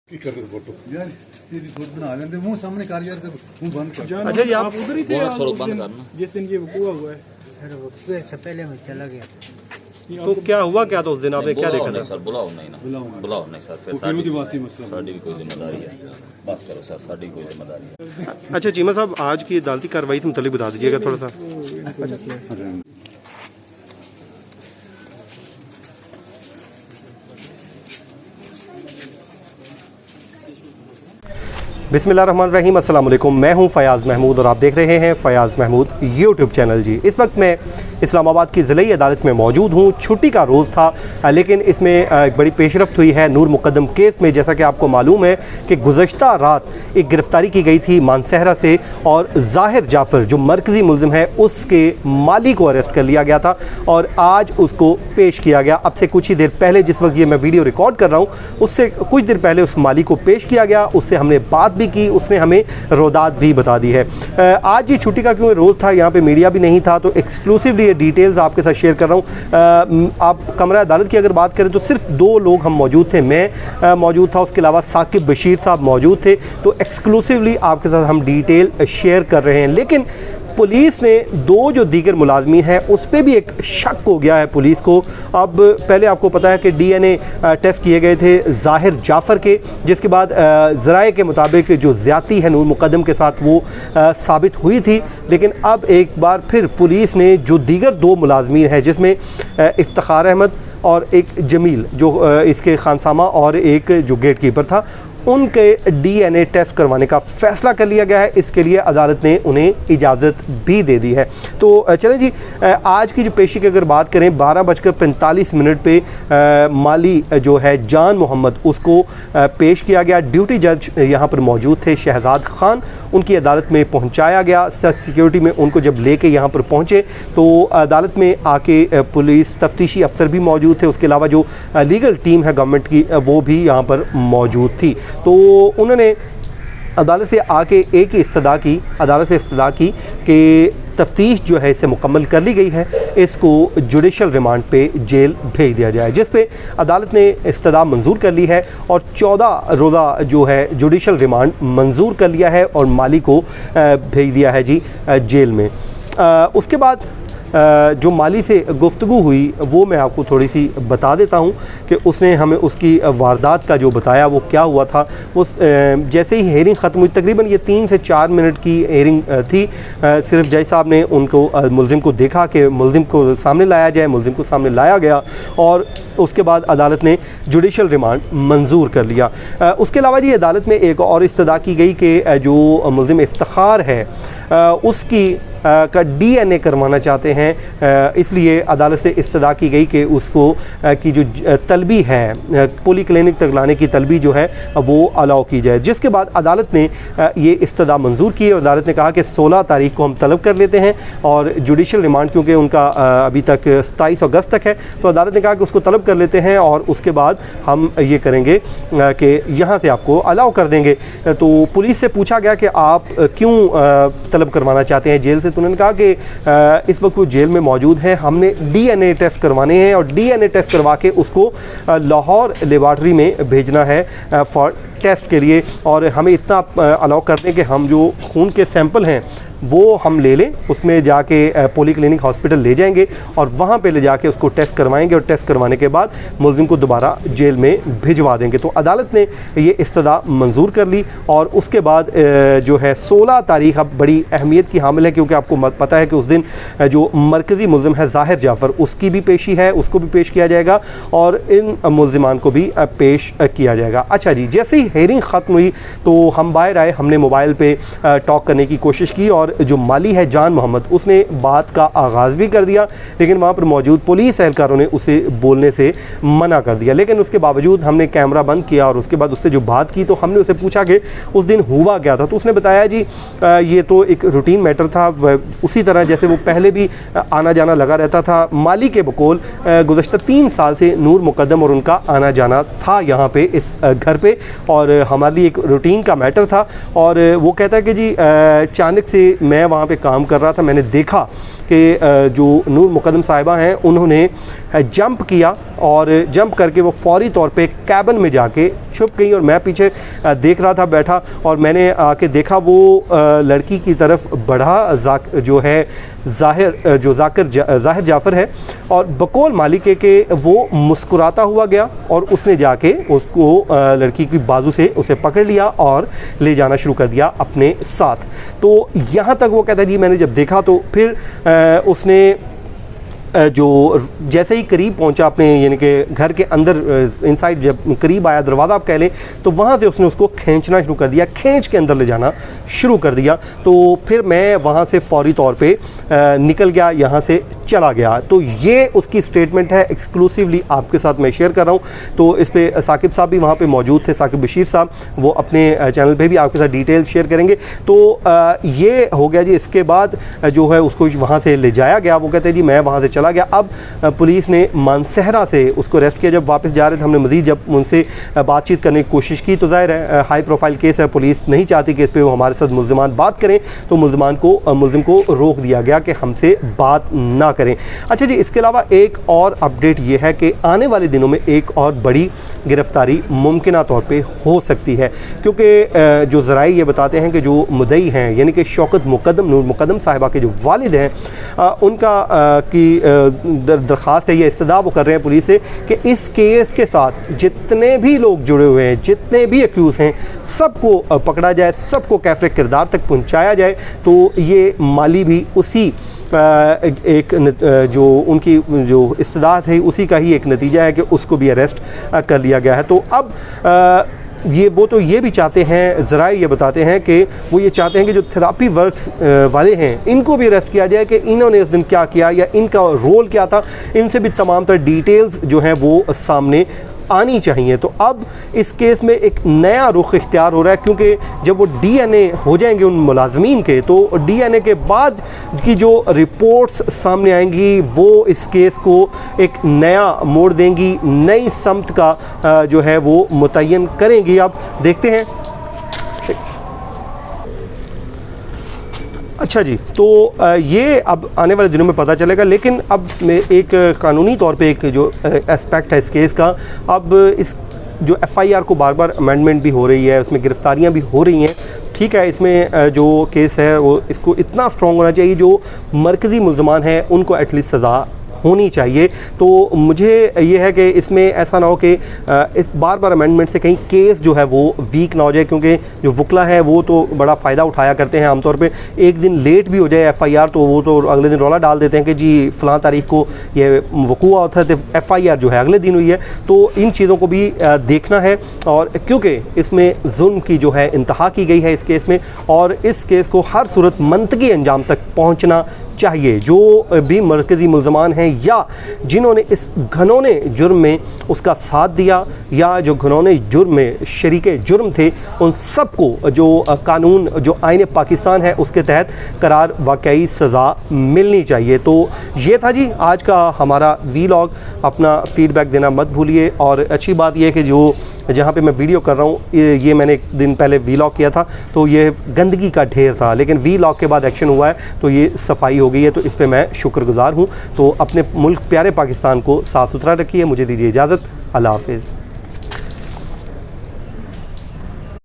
Photo यार ये photo बना लेते मुंह सामने कर यार मुंह बंद कर। अच्छा जी आप उधर ही थे बंद करना जिस दिन ये वकूआ हुआ है। सर वकूए से पहले मैं चला गया। तो क्या हुआ क्या तो उस दिन आपने क्या देखा था? सर बुलाओ नहीं ना बुलाओ नहीं सर फिर साड़ी भी कोई जिम्मेदारी है। बस करो सर साड़ी कोई जिम्मेदारी है। अच्छा चीमा साहब आज की अदालती कार्रवाई से मुतालिक बता दीजिएगा थोड़ा सा। बिस्मिल्लाहिर्रहमानिर्रहीम, अस्सलाम वालेकुम। मैं हूं फ़याज़ महमूद और आप देख रहे हैं फ़याज़ महमूद यूट्यूब चैनल। जी इस वक्त मैं इस्लामाबाद की ज़िले अदालत में मौजूद हूं। छुट्टी का रोज़ था लेकिन इसमें एक बड़ी पेशरफ्त हुई है नूर मुकद्दम केस में। जैसा कि आपको मालूम है कि गुज़श्ता रात एक गिरफ़्तारी की गई थी मानसहरा से और ज़ाहिर जाफ़र जो मरकज़ी मुल्ज़िम है उसके माली को अरेस्ट कर लिया गया था और आज उसको पेश किया गया। अब से कुछ ही देर पहले जिस वक्त ये मैं वीडियो रिकॉर्ड कर रहा हूँ उससे कुछ देर पहले उस माली को पेश किया गया। उससे हमने बात भी की, उसने हमें रोदात भी बता दी है। आज ये छुट्टी का क्योंकि रोज़ था, यहाँ पे मीडिया भी नहीं था, तो एक्सक्लूसिवली ये डिटेल्स आपके साथ शेयर कर रहा हूँ। आप कमरा अदालत की अगर बात करें तो सिर्फ 2 लोग हम मौजूद थे, मैं मौजूद था, उसके अलावा साकिब बशीर साहब मौजूद थे। तो एक्सक्लूसिवली आपके साथ हम डिटेल शेयर कर रहे हैं। लेकिन पुलिस ने 2 जो दीगर मुलाजमीन हैं उस पर भी एक शक हो गया है पुलिस को। अब पहले आपको पता है कि DNA टेस्ट किए गए थे ज़ाहिर जाफ़र के, जिसके बाद ज़राए के मुताबिक जो ज़्यादती है नूर मुकद्दम के साथ वो साबित हुई थी। लेकिन अब एक बार फिर पुलिस ने जो दीगर 2 मुलाजमीन हैं जिसमें इफ्तिखार अहमद और एक जमील जो इसके खानसामा और एक जो गेट कीपर था उनके DNA टेस्ट करवाने का फ़ैसला कर लिया गया है। इसके लिए अदालत ने उन्हें इजाज़त भी दे दी है। तो चलें जी, आज की जो पेशी की अगर बात करें 12:45 पे माली जो है जान मोहम्मद उसको पेश किया गया। ड्यूटी जज यहाँ पर मौजूद थे शहजाद ख़ान, उनकी अदालत में पहुँचाया गया। सिक्योरिटी में उनको जब लेके यहाँ पर पहुँचे तो अदालत में आके पुलिस तफ्तीशी अफसर भी मौजूद थे, उसके अलावा जो लीगल टीम है गवर्नमेंट की वो भी यहाँ पर मौजूद थी। तो उन्होंने अदालत से आके एक ही इस्तदा की, अदालत से इस्तदा की कि तफ्तीश जो है इसे मुकम्मल कर ली गई है, इसको जुडिशल रिमांड पे जेल भेज दिया जाए, जिस पे अदालत ने इस्तदा मंजूर कर ली है और 14 रोज़ा जो है जुडिशल रिमांड मंजूर कर लिया है और माली को भेज दिया है जी जेल में। उसके बाद जो माली से गुफ्तगू हुई वो मैं आपको थोड़ी सी बता देता हूँ कि उसने हमें उसकी वारदात का जो बताया वो क्या हुआ था। उस जैसे ही हेयरिंग ख़त्म हुई, तकरीबन ये 3 से 4 मिनट की हेयरिंग थी। सिर्फ जज साहब ने उनको मुल्ज़िम को देखा कि मुल्ज़िम को सामने लाया जाए, मुल्ज़िम को सामने लाया गया और उसके बाद अदालत ने जुडिशल रिमांड मंजूर कर लिया। उसके अलावा जी अदालत में एक और इस्तदा की गई कि जो मुल्ज़िम इफ्तिखार है उसकी का DNA करवाना चाहते हैं, इसलिए अदालत से इस्तदा की गई कि उसको की जो तलबी है पोली क्लिनिक तक लाने की तलबी जो है वो अलाउ की जाए। जिसके बाद अदालत ने ये इस्तदा मंजूर की और अदालत ने कहा कि 16 तारीख को हम तलब कर लेते हैं और जुडिशल रिमांड क्योंकि उनका अभी तक 27 अगस्त तक है, तो अदालत ने कहा कि उसको तलब कर लेते हैं और उसके बाद हम ये करेंगे कि यहाँ से आपको अलाउ कर देंगे। तो पुलिस से पूछा गया कि आप क्यों तलब करवाना चाहते हैं जेल से, तो उन्होंने कहा कि इस वक्त वो जेल में मौजूद है, हमने DNA टेस्ट करवाने हैं और DNA टेस्ट करवा के उसको लाहौर लेबॉर्ट्री में भेजना है फॉर टेस्ट के लिए और हमें इतना अलाउ कर दें कि हम जो खून के सैंपल हैं वो हम ले लें, उसमें जाके पोली क्लिनिक हॉस्पिटल ले जाएंगे और वहाँ पे ले जाके उसको टेस्ट करवाएंगे और टेस्ट करवाने के बाद मुल्ज़िम को दोबारा जेल में भिजवा देंगे। तो अदालत ने ये इस्तदा मंजूर कर ली और उसके बाद जो है 16 तारीख अब बड़ी अहमियत की हामिल है क्योंकि आपको पता है कि उस दिन जो मरकज़ी मुल्ज़िम है ज़ाहिर जाफ़र उसकी भी पेशी है, उसको भी पेश किया जाएगा और इन मुल्ज़िमान को भी पेश किया जाएगा। अच्छा जी, जैसे ही हेयरिंग ख़त्म हुई तो हम बाहर आए, हमने मोबाइल पर टॉक करने की कोशिश की और जो माली है जान मोहम्मद उसने बात का आगाज़ भी कर दिया, लेकिन वहाँ पर मौजूद पुलिस एहलकारों ने उसे बोलने से मना कर दिया। लेकिन उसके बावजूद हमने कैमरा बंद किया और उसके बाद उससे जो बात की तो हमने उसे पूछा कि उस दिन हुआ क्या था। तो उसने बताया जी ये तो एक रूटीन मैटर था, उसी तरह जैसे वो पहले भी आना जाना लगा रहता था। माली के बकौल गुज़श्ता 3 साल से नूर मुकद्दम और उनका आना जाना था यहाँ पे इस घर पे और हमारे लिए एक रूटीन का मैटर था। और वो कहता है कि जी अचानक से मैं वहाँ पे काम कर रहा था, मैंने देखा कि जो नूर मुकद्दम साहिबा हैं उन्होंने जंप किया और जंप करके वो फौरी तौर पे कैबिन में जाके छुप गई और मैं पीछे देख रहा था बैठा और मैंने आके देखा वो लड़की की तरफ बढ़ा जो है ज़ाहिर जाफ़र है और बकौल मालिके के वो मुस्कुराता हुआ गया और उसने जाके उसको लड़की की बाजू से उसे पकड़ लिया और ले जाना शुरू कर दिया अपने साथ। तो यहाँ तक वो कहता है जी मैंने जब देखा तो फिर उसने जो जैसे ही करीब पहुंचा अपने यानी कि घर के अंदर इनसाइड जब करीब आया दरवाज़ा आप कह लें तो वहाँ से उसने उसको खींचना शुरू कर दिया, खींच के अंदर ले जाना शुरू कर दिया। तो फिर मैं वहाँ से फौरी तौर पे निकल गया, यहाँ से चला गया। तो ये उसकी स्टेटमेंट है, एक्सक्लूसिवली आपके साथ मैं शेयर कर रहा हूँ। तो इस पर साकिब साहब भी वहाँ पे मौजूद थे, साकिब बशीर साहब, वो अपने चैनल पे भी आपके साथ डिटेल्स शेयर करेंगे। तो ये हो गया जी। इसके बाद जो है उसको वहाँ से ले जाया गया। वो कहते हैं जी मैं वहाँ से चला गया। अब पुलिस ने मानसहरा से उसको अरेस्ट किया। जब वापस जा रहे थे हमने मज़ीद जब उनसे बातचीत करने की कोशिश की तो ज़ाहिर है हाई प्रोफाइल केस है, पुलिस नहीं चाहती कि इस पर वो हमारे साथ मुल्ज़िमान बात करें, तो मुल्ज़िम को रोक दिया गया कि हमसे बात ना करें। अच्छा जी, इसके अलावा एक और अपडेट ये है कि आने वाले दिनों में एक और बड़ी गिरफ्तारी मुमकिना तौर पे हो सकती है, क्योंकि जो ज़राए ये बताते हैं कि जो मुद्दई हैं यानी कि शौकत मुकद्दम नूर मुकद्दम साहिबा के जो वालिद हैं उनका की दरख्वास्त है, ये इस्तदा वो कर रहे हैं पुलिस से कि इस केस के साथ जितने भी लोग जुड़े हुए हैं, जितने भी एक्यूज़ हैं, सबको पकड़ा जाए, सबको कैफ़रे किरदार तक पहुँचाया जाए। तो ये माली भी उसी एक जो उनकी जो इस्तदाद है उसी का ही एक नतीजा है कि उसको भी अरेस्ट कर लिया गया है। तो अब ये भी चाहते हैं, ज़राए ये बताते हैं कि वो ये चाहते हैं कि जो थेरापी वर्क्स वाले हैं इनको भी अरेस्ट किया जाए कि इन्होंने इस दिन क्या किया या इनका रोल क्या था, इनसे भी तमाम तरह डिटेल्स जो हैं वो सामने आनी चाहिए। तो अब इस केस में एक नया रुख इख्तियार हो रहा है, क्योंकि जब वो डीएनए हो जाएंगे उन मुलाजमीन के, तो डीएनए के बाद की जो रिपोर्ट्स सामने आएंगी वो इस केस को एक नया मोड़ देंगी, नई समत का जो है वो मुतय्यन करेंगी। अब देखते हैं। अच्छा जी, तो ये अब आने वाले दिनों में पता चलेगा, लेकिन अब एक कानूनी तौर पे एक जो एस्पेक्ट है इस केस का, अब इस जो एफआईआर को बार बार अमेंडमेंट भी हो रही है, उसमें गिरफ्तारियां भी हो रही हैं। ठीक है, इसमें जो केस है वो इसको इतना स्ट्रॉन्ग होना चाहिए, जो मरकज़ी मुल्ज़मान हैं उनको एटलीस्ट सज़ा होनी चाहिए। तो मुझे ये है कि इसमें ऐसा ना हो कि इस बार अमेंडमेंट से कहीं केस जो है वो वीक ना हो जाए, क्योंकि जो वकला है वो तो बड़ा फ़ायदा उठाया करते हैं आमतौर पे। एक दिन लेट भी हो जाए एफआईआर तो वो तो अगले दिन रौला डाल देते हैं कि जी फ़लाँ तारीख को ये वक़ूआ होता है, तो एफआईआर जो है अगले दिन हुई है। तो इन चीज़ों को भी देखना है, और क्योंकि इसमें जुल्म की जो है इंतहा की गई है इस केस में, और इस केस को हर सूरत मंतकी अंजाम तक पहुँचना चाहिए। जो भी मरकज़ी मुल्ज़मान हैं या जिन्होंने इस घनौने जुर्म में उसका साथ दिया या जो घनौने जुर्म में शरीके जुर्म थे, उन सबको जो कानून जो आईन पाकिस्तान है उसके तहत करार वाकई सज़ा मिलनी चाहिए। तो ये था जी आज का हमारा वीलॉग। अपना फ़ीडबैक देना मत भूलिए। और अच्छी बात यह है कि जो जहाँ पे मैं वीडियो कर रहा हूँ ये मैंने एक दिन पहले वीलॉग किया था तो ये गंदगी का ढेर था, लेकिन वीलॉग के बाद एक्शन हुआ है तो ये सफाई हो गई है, तो इस पे मैं शुक्रगुज़ार हूँ। तो अपने मुल्क प्यारे पाकिस्तान को साफ़ सुथरा रखिए। मुझे दीजिए इजाज़त। अल्लाह हाफ़िज़।